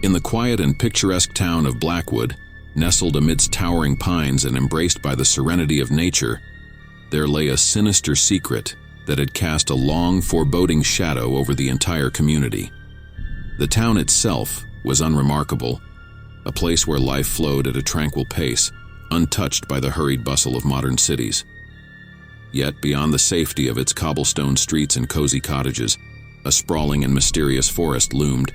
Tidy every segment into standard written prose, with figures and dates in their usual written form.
In the quiet and picturesque town of Blackwood, nestled amidst towering pines and embraced by the serenity of nature, there lay a sinister secret that had cast a long, foreboding shadow over the entire community. The town itself was unremarkable, a place where life flowed at a tranquil pace, untouched by the hurried bustle of modern cities. Yet, beyond the safety of its cobblestone streets and cozy cottages, a sprawling and mysterious forest loomed,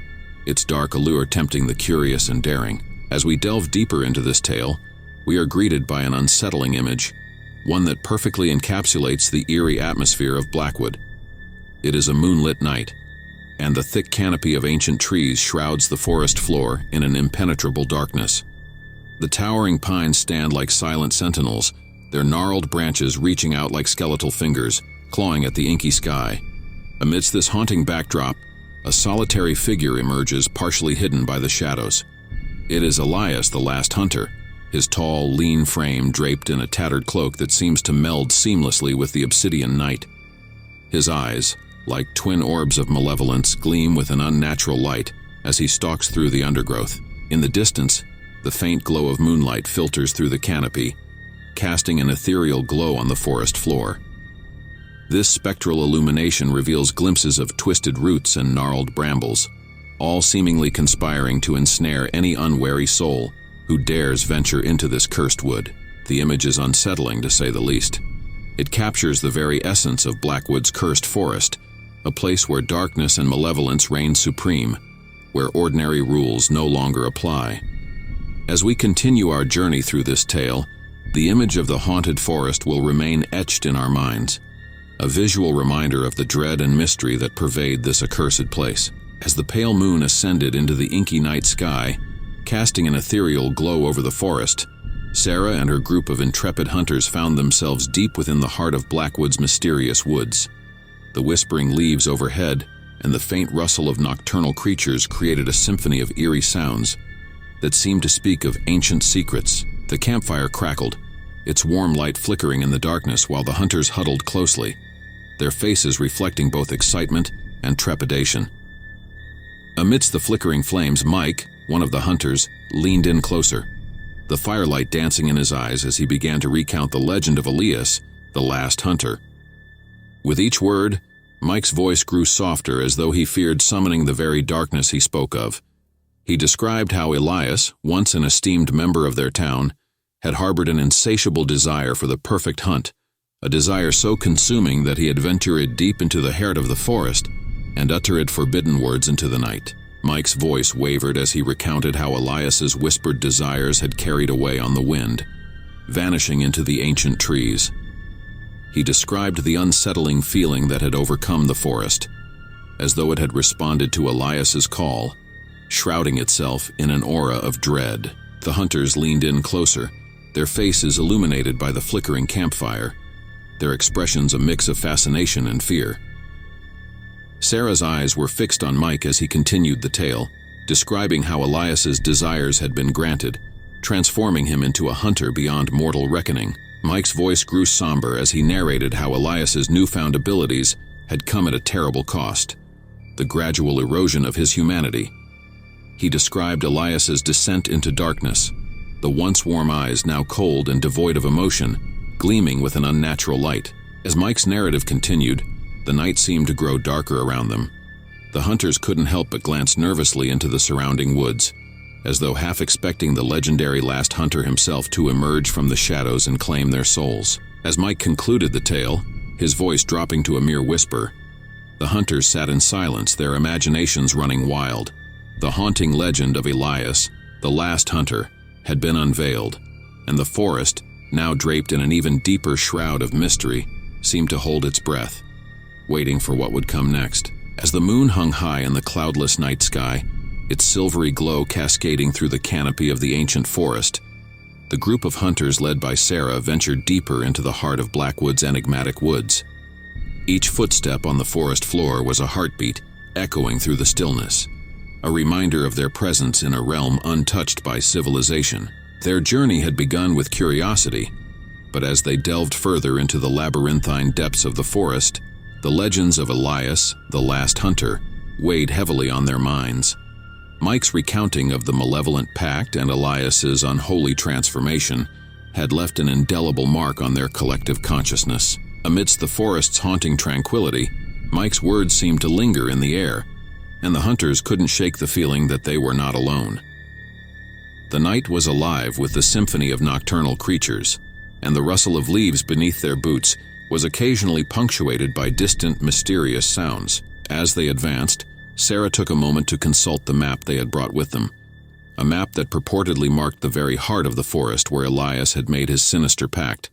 its dark allure tempting the curious and daring. As we delve deeper into this tale, we are greeted by an unsettling image, one that perfectly encapsulates the eerie atmosphere of Blackwood. It is a moonlit night, and the thick canopy of ancient trees shrouds the forest floor in an impenetrable darkness. The towering pines stand like silent sentinels, their gnarled branches reaching out like skeletal fingers, clawing at the inky sky. Amidst this haunting backdrop, a solitary figure emerges, partially hidden by the shadows. It is Elias, the last hunter, his tall, lean frame draped in a tattered cloak that seems to meld seamlessly with the obsidian night. His eyes, like twin orbs of malevolence, gleam with an unnatural light as he stalks through the undergrowth. In the distance, the faint glow of moonlight filters through the canopy, casting an ethereal glow on the forest floor. This spectral illumination reveals glimpses of twisted roots and gnarled brambles, all seemingly conspiring to ensnare any unwary soul who dares venture into this cursed wood. The image is unsettling, to say the least. It captures the very essence of Blackwood's cursed forest, a place where darkness and malevolence reign supreme, where ordinary rules no longer apply. As we continue our journey through this tale, the image of the haunted forest will remain etched in our minds, a visual reminder of the dread and mystery that pervade this accursed place. As the pale moon ascended into the inky night sky, casting an ethereal glow over the forest, Sarah and her group of intrepid hunters found themselves deep within the heart of Blackwood's mysterious woods. The whispering leaves overhead and the faint rustle of nocturnal creatures created a symphony of eerie sounds that seemed to speak of ancient secrets. The campfire crackled, its warm light flickering in the darkness while the hunters huddled closely, their faces reflecting both excitement and trepidation. Amidst the flickering flames, Mike, one of the hunters, leaned in closer, the firelight dancing in his eyes as he began to recount the legend of Elias, the last hunter. With each word, Mike's voice grew softer, as though he feared summoning the very darkness he spoke of. He described how Elias, once an esteemed member of their town, had harbored an insatiable desire for the perfect hunt, a desire so consuming that he had ventured deep into the heart of the forest and uttered forbidden words into the night. Mike's voice wavered as he recounted how Elias's whispered desires had carried away on the wind, vanishing into the ancient trees. He described the unsettling feeling that had overcome the forest, as though it had responded to Elias's call, shrouding itself in an aura of dread. The hunters leaned in closer, their faces illuminated by the flickering campfire, their expressions a mix of fascination and fear. Sarah's eyes were fixed on Mike as he continued the tale, describing how Elias's desires had been granted, transforming him into a hunter beyond mortal reckoning. Mike's voice grew somber as he narrated how Elias's newfound abilities had come at a terrible cost, the gradual erosion of his humanity. He described Elias's descent into darkness, the once warm eyes now cold and devoid of emotion, gleaming with an unnatural light. As Mike's narrative continued, the night seemed to grow darker around them. The hunters couldn't help but glance nervously into the surrounding woods, as though half expecting the legendary last hunter himself to emerge from the shadows and claim their souls. As Mike concluded the tale, his voice dropping to a mere whisper, the hunters sat in silence, their imaginations running wild. The haunting legend of Elias, the last hunter, had been unveiled, and the forest, now draped in an even deeper shroud of mystery, seemed to hold its breath, waiting for what would come next. As the moon hung high in the cloudless night sky, its silvery glow cascading through the canopy of the ancient forest, the group of hunters led by Sarah ventured deeper into the heart of Blackwood's enigmatic woods. Each footstep on the forest floor was a heartbeat echoing through the stillness, a reminder of their presence in a realm untouched by civilization. Their journey had begun with curiosity, but as they delved further into the labyrinthine depths of the forest, the legends of Elias, the last hunter, weighed heavily on their minds. Mike's recounting of the malevolent Pact and Elias's unholy transformation had left an indelible mark on their collective consciousness. Amidst the forest's haunting tranquility, Mike's words seemed to linger in the air, and the hunters couldn't shake the feeling that they were not alone. The night was alive with the symphony of nocturnal creatures, and the rustle of leaves beneath their boots was occasionally punctuated by distant, mysterious sounds. As they advanced, Sarah took a moment to consult the map they had brought with them, a map that purportedly marked the very heart of the forest where Elias had made his sinister pact.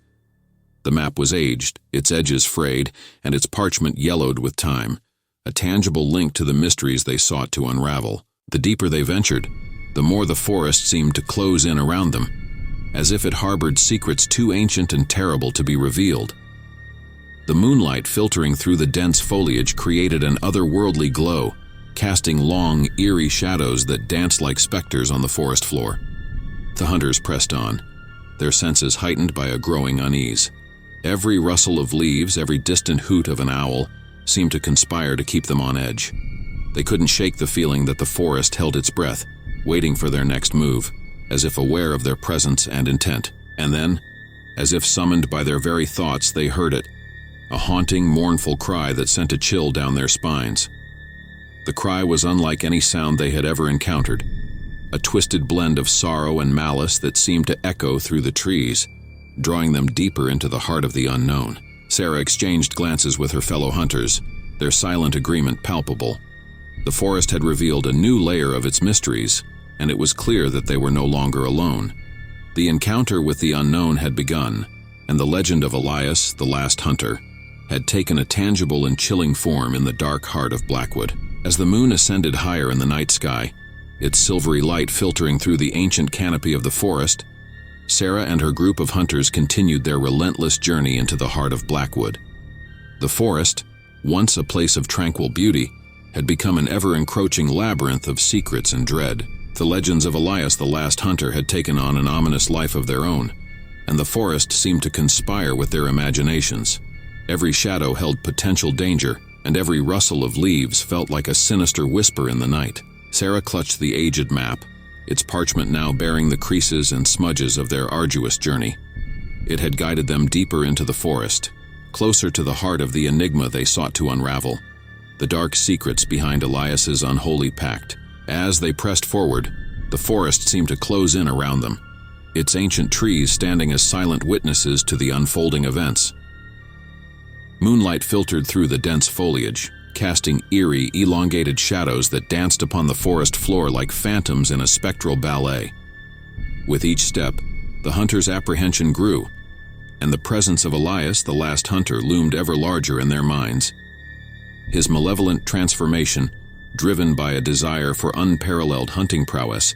The map was aged, its edges frayed, and its parchment yellowed with time, a tangible link to the mysteries they sought to unravel. The deeper they ventured, the more the forest seemed to close in around them, as if it harbored secrets too ancient and terrible to be revealed. The moonlight filtering through the dense foliage created an otherworldly glow, casting long, eerie shadows that danced like specters on the forest floor. The hunters pressed on, their senses heightened by a growing unease. Every rustle of leaves, every distant hoot of an owl, seemed to conspire to keep them on edge. They couldn't shake the feeling that the forest held its breath, waiting for their next move, as if aware of their presence and intent. And then, as if summoned by their very thoughts, they heard it, a haunting, mournful cry that sent a chill down their spines. The cry was unlike any sound they had ever encountered, a twisted blend of sorrow and malice that seemed to echo through the trees, drawing them deeper into the heart of the unknown. Sarah exchanged glances with her fellow hunters, their silent agreement palpable. The forest had revealed a new layer of its mysteries, and it was clear that they were no longer alone. The encounter with the unknown had begun, and the legend of Elias, the last hunter, had taken a tangible and chilling form in the dark heart of Blackwood. As the moon ascended higher in the night sky, its silvery light filtering through the ancient canopy of the forest, Sarah and her group of hunters continued their relentless journey into the heart of Blackwood. The forest, once a place of tranquil beauty, had become an ever-encroaching labyrinth of secrets and dread. The legends of Elias the last hunter had taken on an ominous life of their own, and the forest seemed to conspire with their imaginations. Every shadow held potential danger, and every rustle of leaves felt like a sinister whisper in the night. Sarah clutched the aged map, its parchment now bearing the creases and smudges of their arduous journey. It had guided them deeper into the forest, closer to the heart of the enigma they sought to unravel, the dark secrets behind Elias's unholy pact. As they pressed forward, the forest seemed to close in around them, its ancient trees standing as silent witnesses to the unfolding events. Moonlight filtered through the dense foliage, casting eerie, elongated shadows that danced upon the forest floor like phantoms in a spectral ballet. With each step, the hunter's apprehension grew, and the presence of Elias, the last hunter, loomed ever larger in their minds. His malevolent transformation, driven by a desire for unparalleled hunting prowess,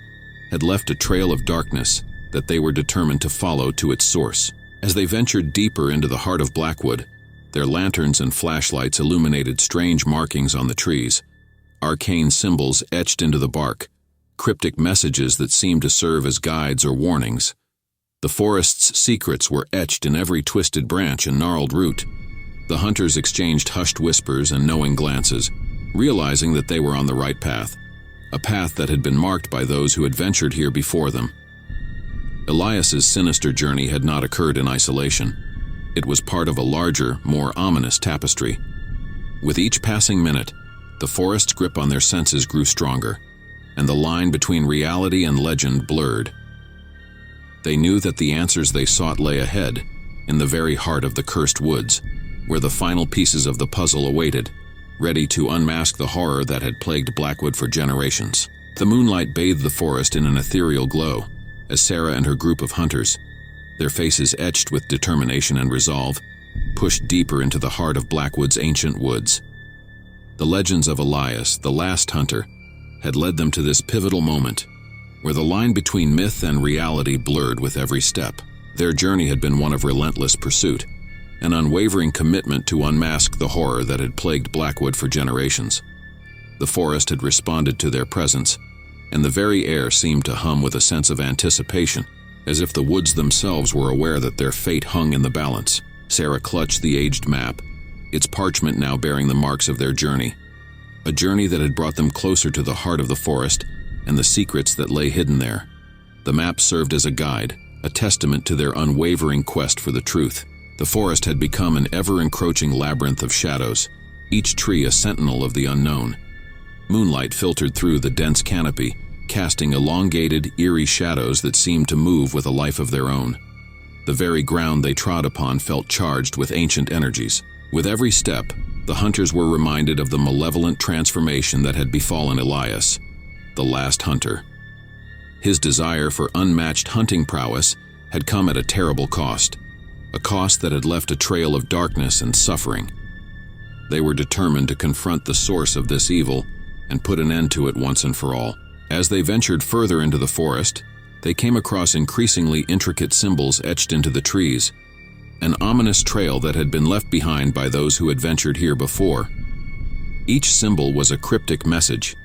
had left a trail of darkness that they were determined to follow to its source. As they ventured deeper into the heart of Blackwood, their lanterns and flashlights illuminated strange markings on the trees, arcane symbols etched into the bark, cryptic messages that seemed to serve as guides or warnings. The forest's secrets were etched in every twisted branch and gnarled root. The hunters exchanged hushed whispers and knowing glances, realizing that they were on the right path, a path that had been marked by those who had ventured here before them. Elias's sinister journey had not occurred in isolation. It was part of a larger, more ominous tapestry. With each passing minute, the forest's grip on their senses grew stronger, and the line between reality and legend blurred. They knew that the answers they sought lay ahead, in the very heart of the cursed woods, where the final pieces of the puzzle awaited, ready to unmask the horror that had plagued Blackwood for generations. The moonlight bathed the forest in an ethereal glow, as Sarah and her group of hunters, their faces etched with determination and resolve, pushed deeper into the heart of Blackwood's ancient woods. The legends of Elias, the last hunter, had led them to this pivotal moment, where the line between myth and reality blurred with every step. Their journey had been one of relentless pursuit, an unwavering commitment to unmask the horror that had plagued Blackwood for generations. The forest had responded to their presence, and the very air seemed to hum with a sense of anticipation, as if the woods themselves were aware that their fate hung in the balance. Sarah clutched the aged map, its parchment now bearing the marks of their journey, a journey that had brought them closer to the heart of the forest and the secrets that lay hidden there. The map served as a guide, a testament to their unwavering quest for the truth. The forest had become an ever-encroaching labyrinth of shadows, each tree a sentinel of the unknown. Moonlight filtered through the dense canopy, casting elongated, eerie shadows that seemed to move with a life of their own. The very ground they trod upon felt charged with ancient energies. With every step, the hunters were reminded of the malevolent transformation that had befallen Elias, the last hunter. His desire for unmatched hunting prowess had come at a terrible cost, a cost that had left a trail of darkness and suffering. They were determined to confront the source of this evil and put an end to it once and for all. As they ventured further into the forest, they came across increasingly intricate symbols etched into the trees, an ominous trail that had been left behind by those who had ventured here before. Each symbol was a cryptic message,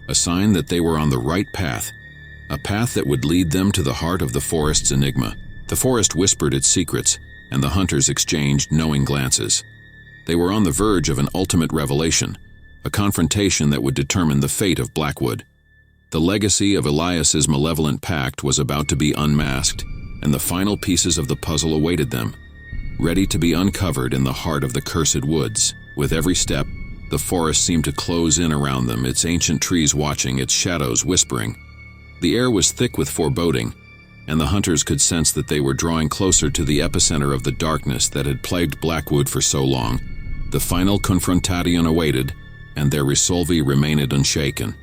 a sign that they were on the right path, a path that would lead them to the heart of the forest's enigma. The forest whispered its secrets, and the hunters exchanged knowing glances. They were on the verge of an ultimate revelation, a confrontation that would determine the fate of Blackwood. The legacy of Elias's malevolent pact was about to be unmasked, and the final pieces of the puzzle awaited them, ready to be uncovered in the heart of the cursed woods. With every step, the forest seemed to close in around them, its ancient trees watching, its shadows whispering. The air was thick with foreboding, and the hunters could sense that they were drawing closer to the epicenter of the darkness that had plagued Blackwood for so long. The final confrontation awaited, and their resolve remained unshaken.